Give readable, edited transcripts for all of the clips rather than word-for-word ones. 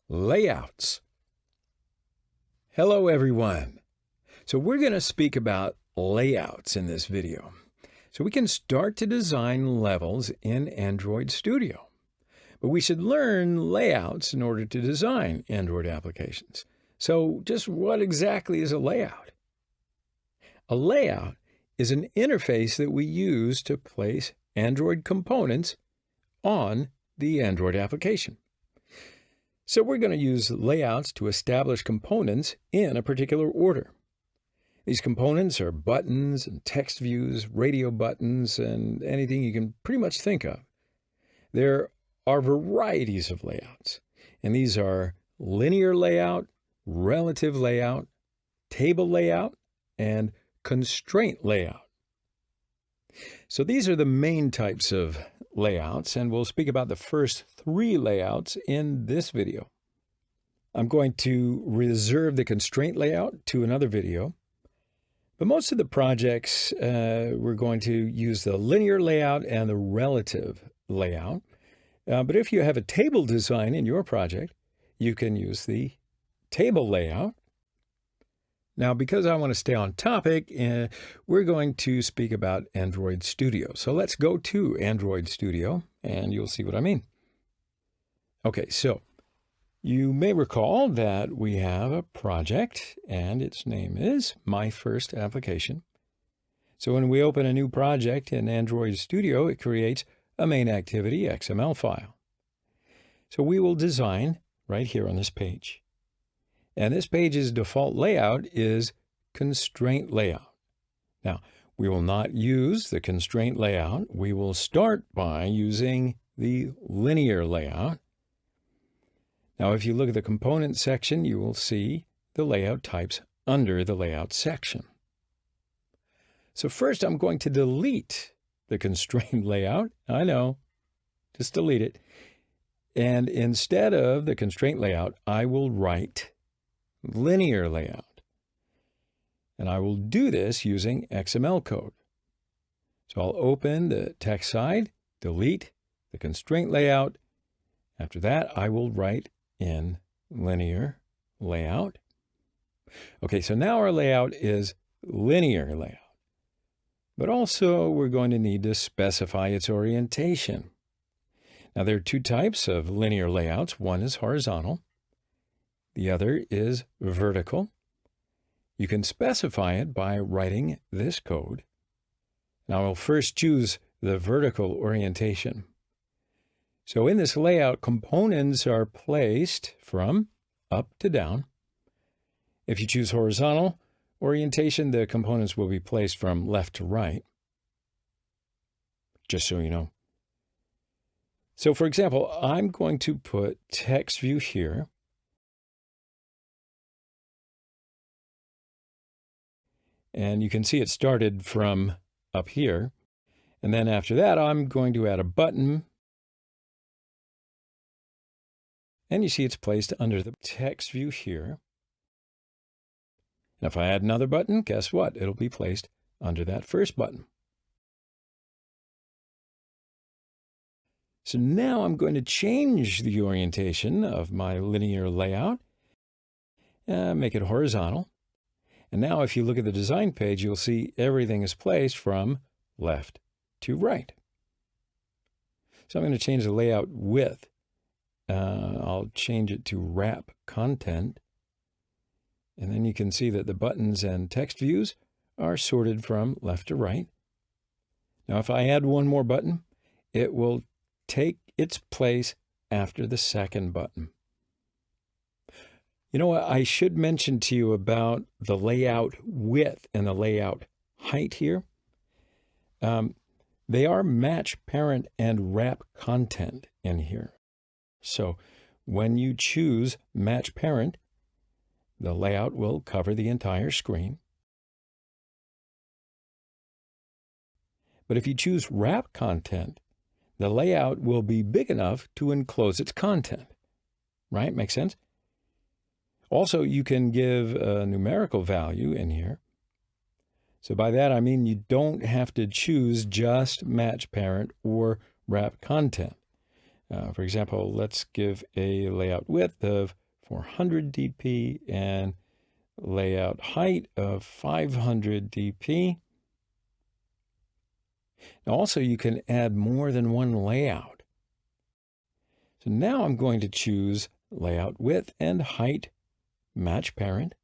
Layouts. Hello everyone. So we're going to speak about layouts in this video. So we can start to design levels in Android Studio. But we should learn layouts in order to design Android applications. So just what exactly is a layout? A layout is an interface that we use to place Android components on the Android application. So we're going to use layouts to establish components in a particular order. These components are buttons and text views, radio buttons, and anything you can pretty much think of. There are varieties of layouts, and these are linear layout, relative layout, table layout, and constraint layout. So these are the main types of layouts, and we'll speak about the first three layouts in this video. I'm going to reserve the constraint layout to another video, but most of the projects we're going to use the linear layout and the relative layout. But if you have a table design in your project, you can use the table layout. Now, because I want to stay on topic, we're going to speak about Android Studio. So let's go to Android Studio, and you'll see what I mean. Okay, so you may recall that we have a project, and its name is My First Application. So when we open a new project in Android Studio, it creates a main activity XML file. So we will design right here on this page. And this page's default layout is constraint layout. Now, we will not use the constraint layout. We will start by using the linear layout. Now, if you look at the component section, you will see the layout types under the layout section. So first, I'm going to delete the constraint layout. I know, just delete it. And instead of the constraint layout, I will write linear layout. And I will do this using XML code. So I'll open the text side, delete the constraint layout. After that, I will write in linear layout. Okay, so now our layout is linear layout. But also we're going to need to specify its orientation. Now there are two types of linear layouts. One is horizontal. The other is vertical. You can specify it by writing this code. Now I'll first choose the vertical orientation. So in this layout, components are placed from up to down. If you choose horizontal orientation, the components will be placed from left to right, just so you know. So for example, I'm going to put text view here. And you can see it started from up here. And then after that, I'm going to add a button. And you see it's placed under the text view here. And if I add another button, guess what? It'll be placed under that first button. So now I'm going to change the orientation of my linear layout. Make it horizontal. And now if you look at the design page, you'll see everything is placed from left to right. So I'm going to change the layout width. I'll change it to wrap content. And then you can see that the buttons and text views are sorted from left to right. Now if I add one more button, it will take its place after the second button. You know what, I should mention to you about the layout width and the layout height here. They are match parent and wrap content in here. So when you choose match parent, the layout will cover the entire screen. But if you choose wrap content, the layout will be big enough to enclose its content. Right? Makes sense? Also, you can give a numerical value in here. So by that, I mean you don't have to choose just match parent or wrap content. For example, let's give a layout width of 400 dp and layout height of 500 dp. Now also you can add more than one layout. So now I'm going to choose layout width and height match parent.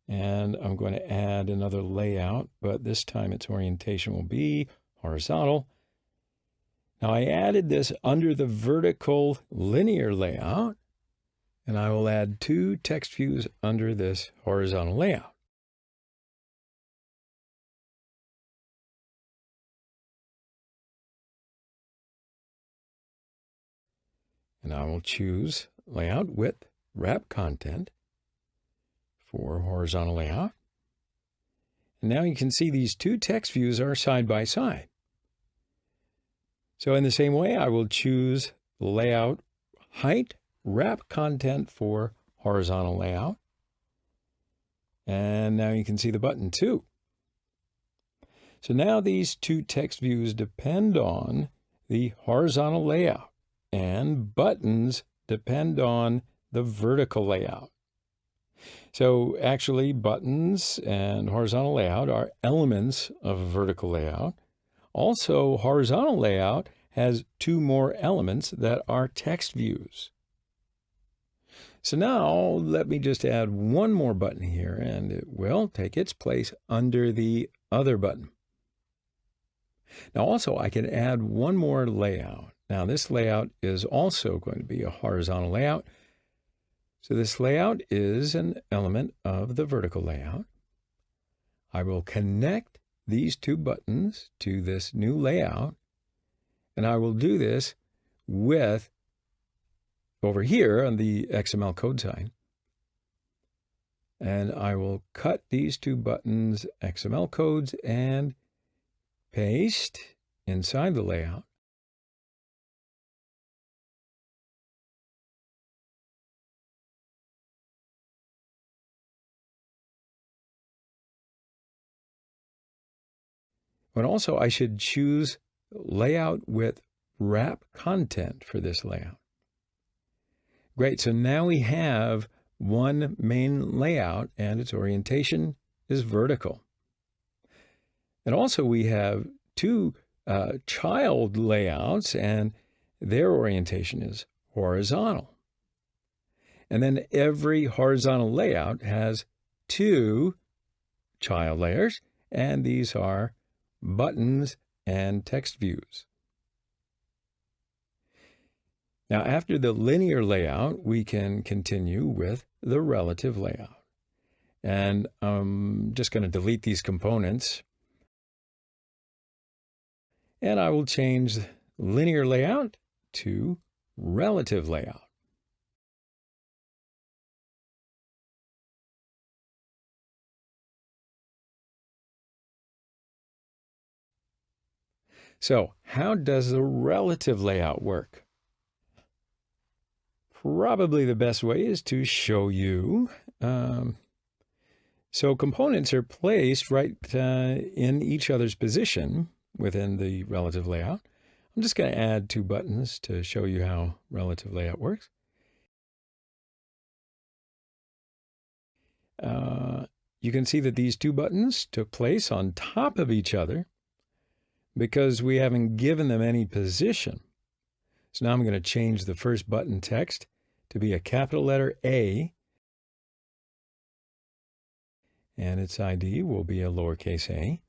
And I'm going to add another layout, but this time its orientation will be horizontal. Now I added this under the vertical linear layout, and I will add 2 text views under this horizontal layout. And I will choose layout width wrap content for horizontal layout. And now you can see these 2 text views are side by side. So in the same way, I will choose layout height wrap content for horizontal layout. And now you can see the button too. So now these 2 text views depend on the horizontal layout, and buttons depend on the vertical layout. So actually, buttons and horizontal layout are elements of a vertical layout. Also, horizontal layout has 2 more elements that are text views. So now let me just add one more button here, and it will take its place under the other button. Now also I can add one more layout. Now this layout is also going to be a horizontal layout. So this layout is an element of the vertical layout. I will connect these 2 buttons to this new layout, and I will do this with, over here on the XML code side, and I will cut these 2 buttons XML codes and paste inside the layout. But also I should choose layout with wrap content for this layout. Great, so now we have one main layout and its orientation is vertical. And also we have 2 child layouts and their orientation is horizontal. And then every horizontal layout has 2 child layers, and these are buttons and text views. Now, after the linear layout, we can continue with the relative layout. And I'm just going to delete these components. And I will change linear layout to relative layout. So, how does the relative layout work? Probably the best way is to show you. So components are placed right in each other's position within the relative layout. I'm just going to add 2 buttons to show you how relative layout works. You can see that these 2 buttons took place on top of each other because we haven't given them any position. So now I'm going to change the first button text to be a capital letter A, and its ID will be a lowercase a.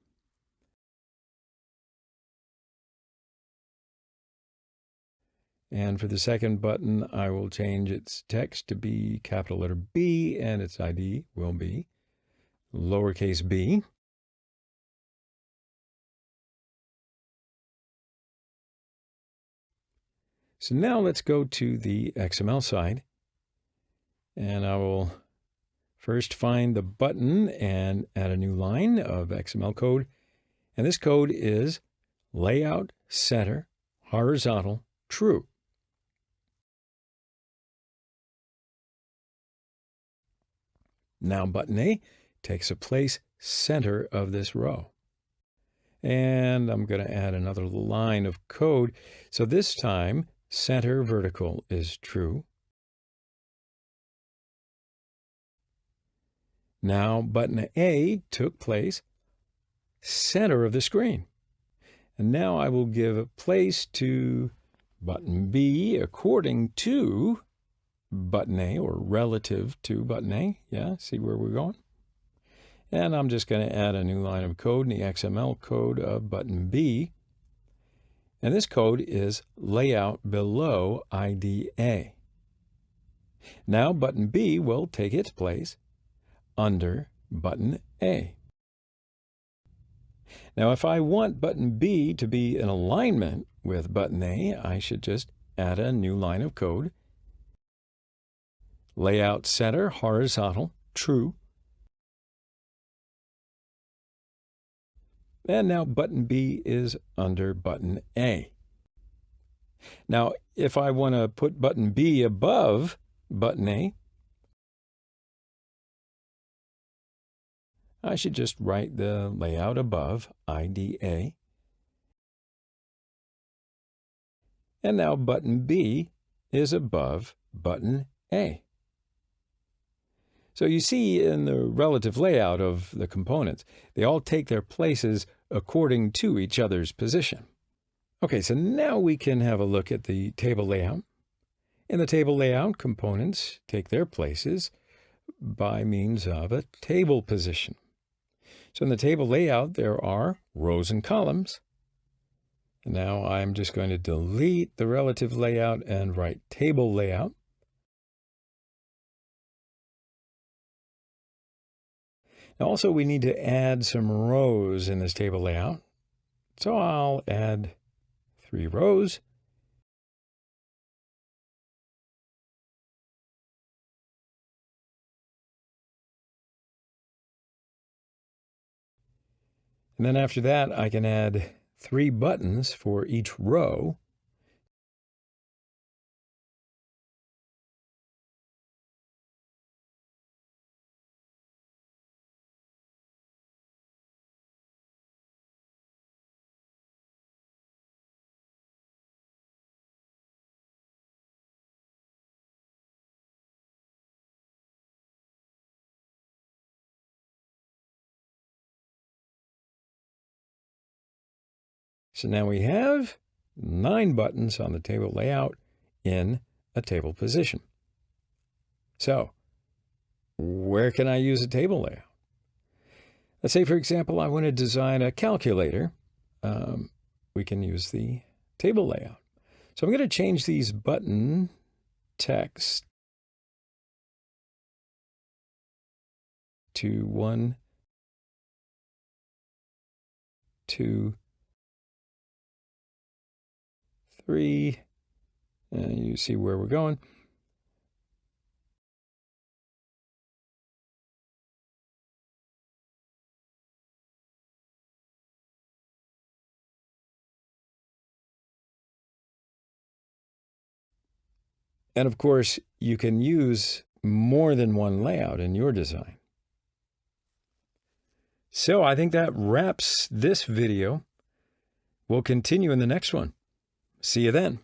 And for the second button, I will change its text to be capital letter B, and its ID will be lowercase b. So now let's go to the XML side, and I will first find the button and add a new line of XML code. And this code is layout center horizontal true. Now button A takes a place center of this row. And I'm going to add another line of code. So this time, center vertical is true. Now button A took place center of the screen. And now I will give a place to button B according to button A, or relative to button A. Yeah, see where we're going? And I'm just going to add a new line of code in the XML code of button B. And this code is layout below IDA. Now button B will take its place under button A. Now if I want button B to be in alignment with button A, I should just add a new line of code. Layout center horizontal, true. And now button B is under button A. Now, if I want to put button B above button A, I should just write the layout above IDA. And now button B is above button A. So you see in the relative layout of the components, they all take their places according to each other's position. Okay, so now we can have a look at the table layout. In the table layout, components take their places by means of a table position. So in the table layout, there are rows and columns. And now I'm just going to delete the relative layout and write table layout. Now also, we need to add some rows in this table layout. So I'll add 3 rows. And then after that, I can add 3 buttons for each row. So now we have 9 buttons on the table layout in a table position. So where can I use a table layout? Let's say, for example, I want to design a calculator. We can use the table layout. So I'm going to change these button text to 1, 2, 3, and you see where we're going. And of course, you can use more than one layout in your design. So I think that wraps this video. We'll continue in the next one. See you then.